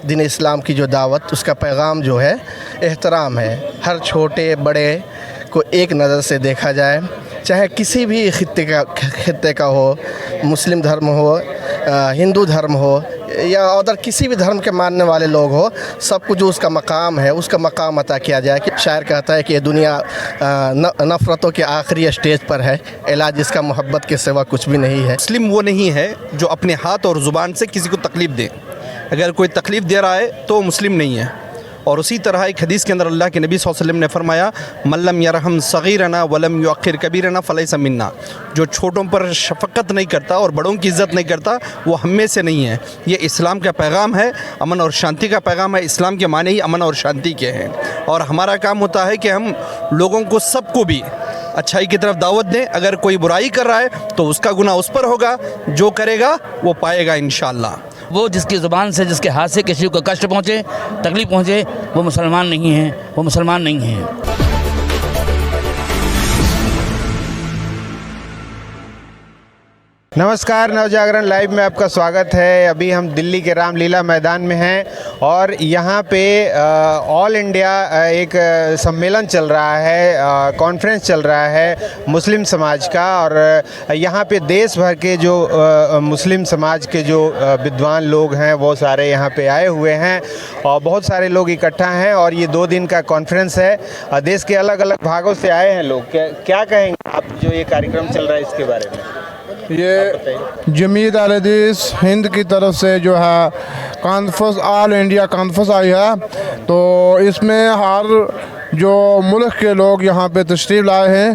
دین اسلام کی جو دعوت، اس کا پیغام جو ہے احترام ہے. ہر چھوٹے بڑے کو ایک نظر سے دیکھا جائے، چاہے کسی بھی خطے کا ہو، مسلم دھرم ہو، ہندو دھرم ہو یا ادھر کسی بھی دھرم کے ماننے والے لوگ ہو، سب کو جو اس کا مقام ہے اس کا مقام عطا کیا جائے. کہ شاعر کہتا ہے کہ یہ دنیا نفرتوں کے آخری اسٹیج پر ہے، علاج اس کا محبت کے سوا کچھ بھی نہیں ہے. مسلم وہ نہیں ہے جو اپنے ہاتھ اور زبان سے کسی کو تکلیف دے. اگر کوئی تکلیف دے رہا ہے تو وہ مسلم نہیں ہے. اور اسی طرح ایک حدیث کے اندر اللہ کے نبی صلی اللہ علیہ وسلم نے فرمایا من لم یرحم صغیرنا ولم یؤخر کبیرنا فلیس منا. جو چھوٹوں پر شفقت نہیں کرتا اور بڑوں کی عزت نہیں کرتا وہ ہم میں سے نہیں ہے. یہ اسلام کا پیغام ہے، امن اور شانتی کا پیغام ہے. اسلام کے معنی ہی امن اور شانتی کے ہیں، اور ہمارا کام ہوتا ہے کہ ہم لوگوں کو، سب کو بھی اچھائی کی طرف دعوت دیں. اگر کوئی برائی کر رہا ہے تو اس کا گناہ اس پر ہوگا، جو کرے گا وہ پائے گا انشاءاللہ. وہ جس کی زبان سے، جس کے ہاتھ سے کسی کو کشٹ پہنچے، تکلیف پہنچے، وہ مسلمان نہیں ہیں، وہ مسلمان نہیں ہیں. نمسکار، نوجاگرن لائیو میں آپ کا سواگت ہے. ابھی ہم دلی کے رام لیلا میدان میں ہیں اور یہاں پہ آل انڈیا ایک سمیلن چل رہا ہے، کانفرنس چل رہا ہے مسلم سماج کا. اور یہاں پہ دیش بھر کے جو مسلم سماج کے جو بدوان لوگ ہیں وہ سارے یہاں پہ آئے ہوئے ہیں اور بہت سارے لوگ اکٹھا ہیں. اور یہ 2 دن کا کانفرنس ہے، دیش کے الگ الگ بھاگوں سے آئے ہیں لوگ. کیا کہیں گے آپ جو یہ کارکرم چل رہا ہے اس کے بارے میں؟ یہ جمعیت اہل حدیث ہند کی طرف سے جو ہے کانفرنس، آل انڈیا کانفرنس آئی ہے. تو اس میں ہر جو ملک کے لوگ یہاں پہ تشریف لائے ہیں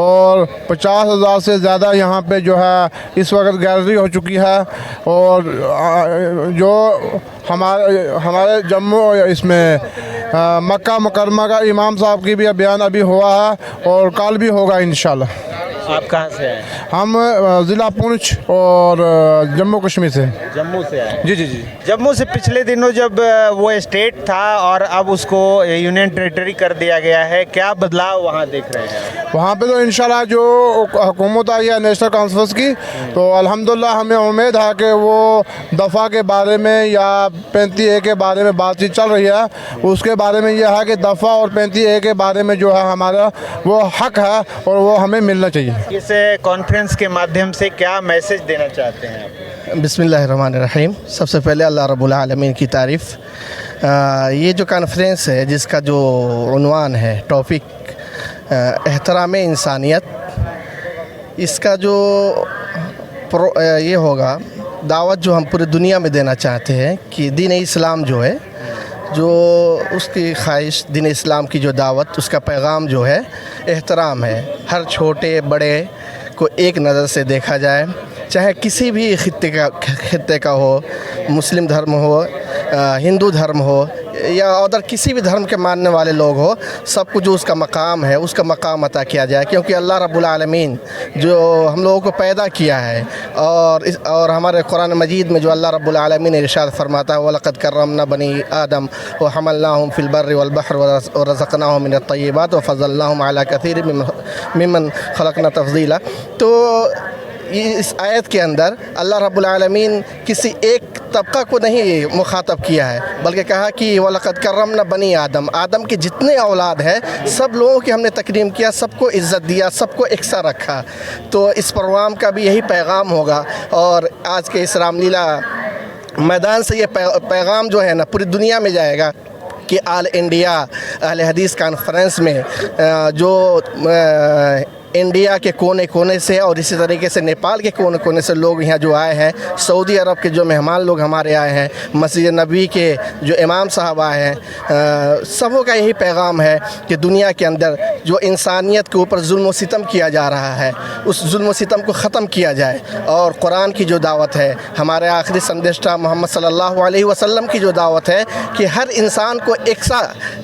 اور 50,000 سے زیادہ یہاں پہ جو ہے اس وقت گیلری ہو چکی ہے. اور جو ہمارے جموں اس میں مکہ مکرمہ کا امام صاحب کی بھی بیان ابھی ہوا ہے اور کل بھی ہوگا انشاءاللہ. آپ کہاں سے آئے؟ ہم ضلع پونچھ اور جموں کشمیر سے. جموں سے آئے؟ جی جی جی. جموں سے پچھلے دنوں جب وہ اسٹیٹ تھا اور اب اس کو یونین ٹیریٹری کر دیا گیا ہے، کیا بدلاؤ وہاں دیکھ رہے ہیں؟ وہاں پہ تو انشاءاللہ جو حکومت آئی ہے نیشنل کانفرنس کی، تو الحمدللہ ہمیں امید ہے کہ وہ دفعہ کے بارے میں یا 35A کے بارے میں بات چیت چل رہی ہے. اس کے بارے میں یہ ہے کہ دفعہ اور 35A کے بارے میں جو ہے ہمارا وہ حق ہے اور وہ ہمیں ملنا چاہیے. اس کانفرنس کے مادھیم سے کیا میسج دینا چاہتے ہیں آپ؟ بسم اللہ الرحمن الرحیم. سب سے پہلے اللہ رب العالمین کی تعریف. یہ جو کانفرنس ہے جس کا جو عنوان ہے، ٹاپک احترام انسانیت، اس کا جو یہ ہوگا دعوت جو ہم پوری دنیا میں دینا چاہتے ہیں کہ دین اسلام جو ہے، جو اس کی خواہش، دین اسلام کی جو دعوت، اس کا پیغام جو ہے احترام ہے. ہر چھوٹے بڑے کو ایک نظر سے دیکھا جائے، چاہے کسی بھی خطے کا ہو، مسلم دھرم ہو، ہندو دھرم ہو یا ادھر کسی بھی دھرم کے ماننے والے لوگ ہو، سب کو جو اس کا مقام ہے اس کا مقام عطا کیا جائے. کیونکہ اللہ رب العالمین جو ہم لوگوں کو پیدا کیا ہے، اور ہمارے قرآن مجید میں جو اللہ رب العالمین ارشاد فرماتا ہے وَلَقَدْ كَرَّمْنَا بَنِي آدَمَ وَحَمَلْنَاهُمْ فِي الْبَرِّ وَالْبَحْرِ وَرَزَقْنَاهُمْ مِنَ الطَّيِّبَاتِ وَفَضَّلْنَاهُمْ عَلَى كَثِيرٍ مِّمَّنْ خَلَقْنَا تَفْضِيلًا. تو اس آیت کے اندر اللہ رب العالمین کسی ایک طبقہ کو نہیں مخاطب کیا ہے، بلکہ کہا کہ وَلَقَدْ كَرَّمْنَا بَنِي آدَم، آدم کے جتنے اولاد ہیں سب لوگوں کی ہم نے تکریم کیا، سب کو عزت دیا، سب کو یکساں رکھا. تو اس پروگرام کا بھی یہی پیغام ہوگا. اور آج کے اس رام لیلا میدان سے یہ پیغام جو ہے نا پوری دنیا میں جائے گا کہ آل انڈیا اہل حدیث کانفرنس میں جو انڈیا کے کونے کونے سے اور اسی طریقے سے نیپال کے کونے کونے سے لوگ یہاں جو آئے ہیں، سعودی عرب کے جو مہمان لوگ ہمارے آئے ہیں، مسجد نبوی کے جو امام صاحب آئے ہیں، سبوں کا یہی پیغام ہے کہ دنیا کے اندر جو انسانیت کے اوپر ظلم و ستم کیا جا رہا ہے اس ظلم و ستم کو ختم کیا جائے. اور قرآن کی جو دعوت ہے، ہمارے آخری سندیشٹا محمد صلی اللہ علیہ وسلم کی جو دعوت ہے کہ ہر انسان کو یکساں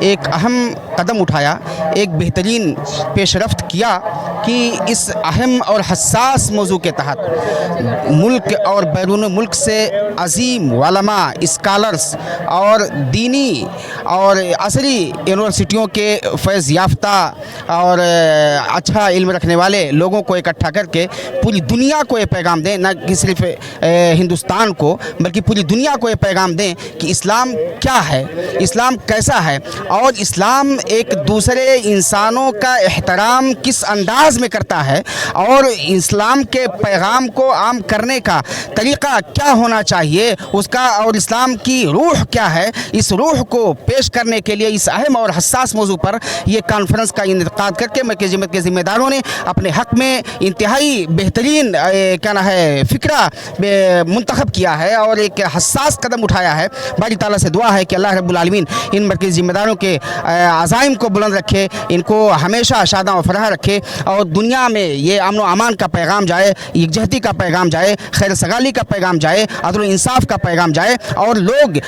ایک اہم قدم اٹھایا، ایک بہترین پیش رفت کیا کہ اس اہم اور حساس موضوع کے تحت ملک اور بیرون ملک سے عظیم علماء، اسکالرز اور دینی اور عصری یونیورسٹیوں کے فیض یافتہ اور اچھا علم رکھنے والے لوگوں کو اکٹھا کر کے پوری دنیا کو یہ پیغام دیں، نہ کہ صرف ہندوستان کو بلکہ پوری دنیا کو یہ پیغام دیں کہ اسلام کیا ہے، اسلام کیسا ہے، اور اسلام ایک دوسرے انسانوں کا احترام کس انداز میں کرتا ہے، اور اسلام کے پیغام کو عام کرنے کا طریقہ کیا ہونا چاہیے اس کا، اور اسلام کی روح کیا ہے، اس روح کو پیش کرنے کے لیے اس اہم اور حساس موضوع پر یہ کانفرنس کا انعقاد کر کے مرکزی جمعیت کے ذمہ داروں نے اپنے حق میں انتہائی بہترین کیا نا ہے فکرہ منتخب کیا ہے اور ایک حساس قدم اٹھایا ہے۔ باری تعالیٰ سے دعا ہے کہ اللہ رب العالمین ان مرکزی ذمہ داروں کے عزائم کو بلند رکھے، ان کو ہمیشہ شاداں و فرح رکھے، اور دنیا میں یہ امن و امان کا پیغام جائے، یکجہتی کا پیغام جائے، خیر سگالی کا پیغام جائے، عدل و انصاف کا پیغام جائے، اور لوگ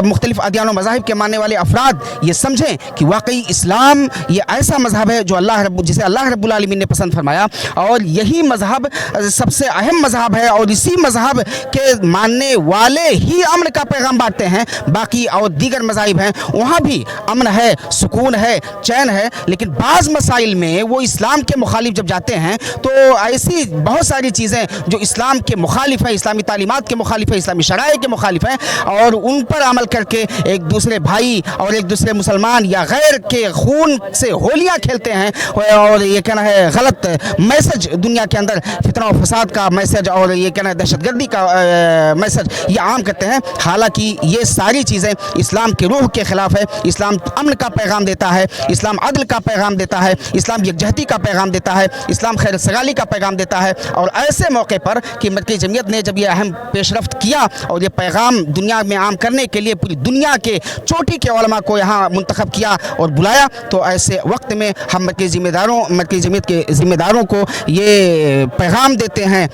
مختلف ادیان و مذاہب کے ماننے والے افراد یہ سمجھیں کہ واقعی اسلام یہ ایسا مذہب ہے جو جسے اللہ رب العالمین نے پسند فرمایا، اور یہی مذہب سب سے اہم مذہب ہے، اور اسی مذہب کے ماننے والے ہی امن کا پیغام بانٹتے ہیں۔ باقی اور دیگر مذاہب ہیں وہاں بھی امن ہے، سکون ہے، چین ہے، لیکن بعض مسائل میں وہ اسلام کے مخالف جب جاتے ہیں تو ایسی بہت ساری چیزیں جو اسلام کے مخالف ہیں، اسلامی تعلیمات کے مخالف ہیں، اسلامی شرائع کے مخالف ہیں، اور ان پر عمل کر کے ایک دوسرے بھائی اور ایک دوسرے مسلمان یا غیر کے خون سے ہولیاں کھیلتے ہیں، اور یہ کہنا ہے غلط میسج دنیا کے اندر فتنہ و فساد کا میسج اور یہ کہنا ہے دہشت گردی کا میسج یہ عام کرتے ہیں۔ حالانکہ یہ ساری چیزیں اسلام کے روح کے خلاف ہے۔ اسلام امن کا پیغام دیتا ہے، اسلام عدل کا پیغام دیتا ہے، اسلام یکجہتی کا پیغام دیتا ہے، اسلام خیر سگالی کا پیغام دیتا ہے، اور ایسے موقع پر کہ مرکزی جمعیت نے جب یہ اہم پیش رفت کیا اور یہ پیغام دنیا میں عام کرنے کے لیے پوری دنیا کے چوٹی کے علماء کو یہاں منتخب کیا اور بلایا، تو ایسے وقت میں ہم مرکزی جمعیت کے ذمہ داروں کو یہ پیغام دیتے ہیں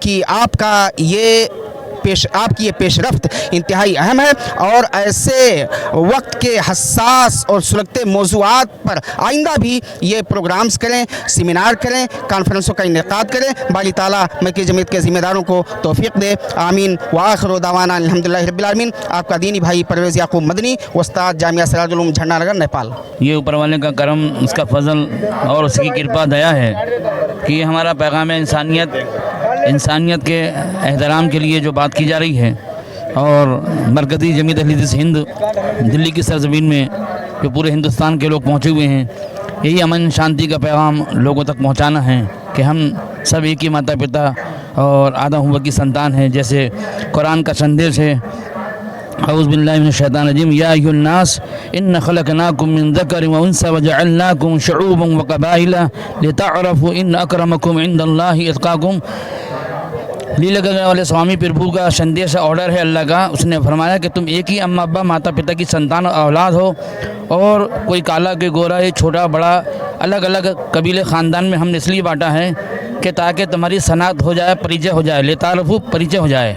کہ آپ کی یہ پیش رفت انتہائی اہم ہے، اور ایسے وقت کے حساس اور سلگتے موضوعات پر آئندہ بھی یہ پروگرامز کریں، سیمینار کریں، کانفرنسوں کا انعقاد کریں۔ باری تعالیٰ مرکزی جمعیت کے ذمہ داروں کو توفیق دے، آمین۔ وآخر دعوانا الحمدللہ رب العالمین۔ آپ کا دینی بھائی پرویز یعقوب مدنی، استاد جامعہ سراج العلوم جھنڈا نگر، نیپال۔ یہ اوپر والے کا کرم، اس کا فضل اور اس کی کرپا دیا ہے کہ یہ ہمارا پیغام انسانیت کے احترام کے لیے جو بات کی جا رہی ہے، اور مرکزی جمعیت اہل حدیث ہند دلی کی سرزمین میں جو پورے ہندوستان کے لوگ پہنچے ہوئے ہیں، یہی امن شانتی کا پیغام لوگوں تک پہنچانا ہے کہ ہم سب ایک ہی ماتا پتا اور آدم ہوا کی سنتان ہیں، جیسے قرآن کا سندیش ہے۔ اعوذ باللہ من الشیطان الرجیم، یا ایھا الناس ان خلقناکم من ذکر و انثی وجعلناکم شعوبا وقبائل لتعرفوا ان اکرمکم عند اللہ اتقاکم۔ لیلا گنگا والے سوامی پربھو کا سندیش آرڈر ہے اللہ کا، اس نے فرمایا کہ تم ایک ہی اماں ابا ماتا پتا کی سنتان اور اولاد ہو، اور کوئی کالا کہ گورا ہے، چھوٹا بڑا، الگ الگ قبیلے خاندان میں ہم نے اس لیے بانٹا ہے کہ تاکہ تمہاری صنعت ہو جائے، پریچے ہو جائے، لتعرفوا پریچے ہو جائے،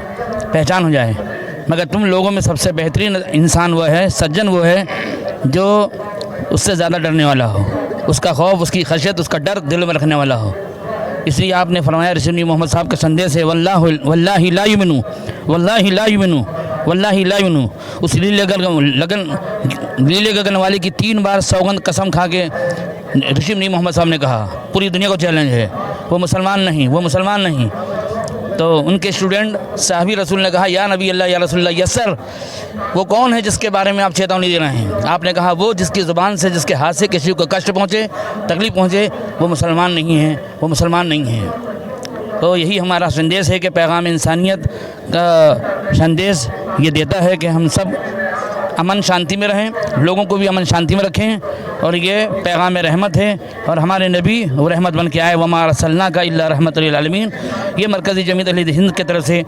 پہچان ہو جائے۔ مگر تم لوگوں میں سب سے بہترین انسان وہ ہے، سجن وہ ہے جو اس سے زیادہ ڈرنے والا ہو، اس کا خوف، اس کی خشیت، اس کا ڈر دل میں رکھنے والا ہو۔ اس لیے آپ نے فرمایا، رسول محمد صاحب کا سندیش ہے، واللہ لا یؤمنو، واللہ لا یؤمنو، واللہ لا یؤمنو۔ اس لیلے گگن والے کی 3 بار سوگند قسم کھا کے رسول محمد صاحب نے کہا، پوری دنیا کو چیلنج ہے، وہ مسلمان نہیں، وہ مسلمان نہیں۔ تو ان کے اسٹوڈنٹ صحابی رسول نے کہا، یا نبی اللہ، یا رسول اللہ، یس سر، وہ کون ہے جس کے بارے میں آپ چیتونی دے رہے ہیں؟ آپ نے کہا، وہ جس کی زبان سے، جس کے ہاتھ سے کسی کو کشٹ پہنچے، تکلیف پہنچے، وہ مسلمان نہیں ہے، وہ مسلمان نہیں ہے۔ تو یہی ہمارا سندیش ہے کہ پیغام انسانیت کا سندیش یہ دیتا ہے کہ ہم سب امن شانتی میں رہیں، لوگوں کو بھی امن شانتی میں رکھیں، اور یہ پیغام رحمت ہے، اور ہمارے نبی وہ رحمت بن کے آئے، وما ارسلناک الا رحمۃ للعالمین۔ یہ مرکزی جمعیت اہل ہند کی طرف سے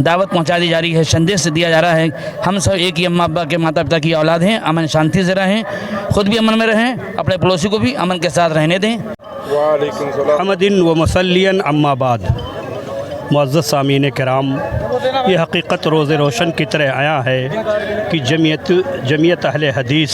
دعوت پہنچا دی جا رہی ہے، سندیش دیا جا رہا ہے، ہم سب ایک ہی اماں ابا کے ماتا پتا کی اولاد ہیں، امن شانتی سے رہیں، خود بھی امن میں رہیں، اپنے پڑوسی کو بھی امن کے ساتھ رہنے دیں۔ محمد و مسلین اما بعد، معزز سامعین کرام، یہ حقیقت روز روشن کی طرح آیا ہے کہ جمعیت اہل حدیث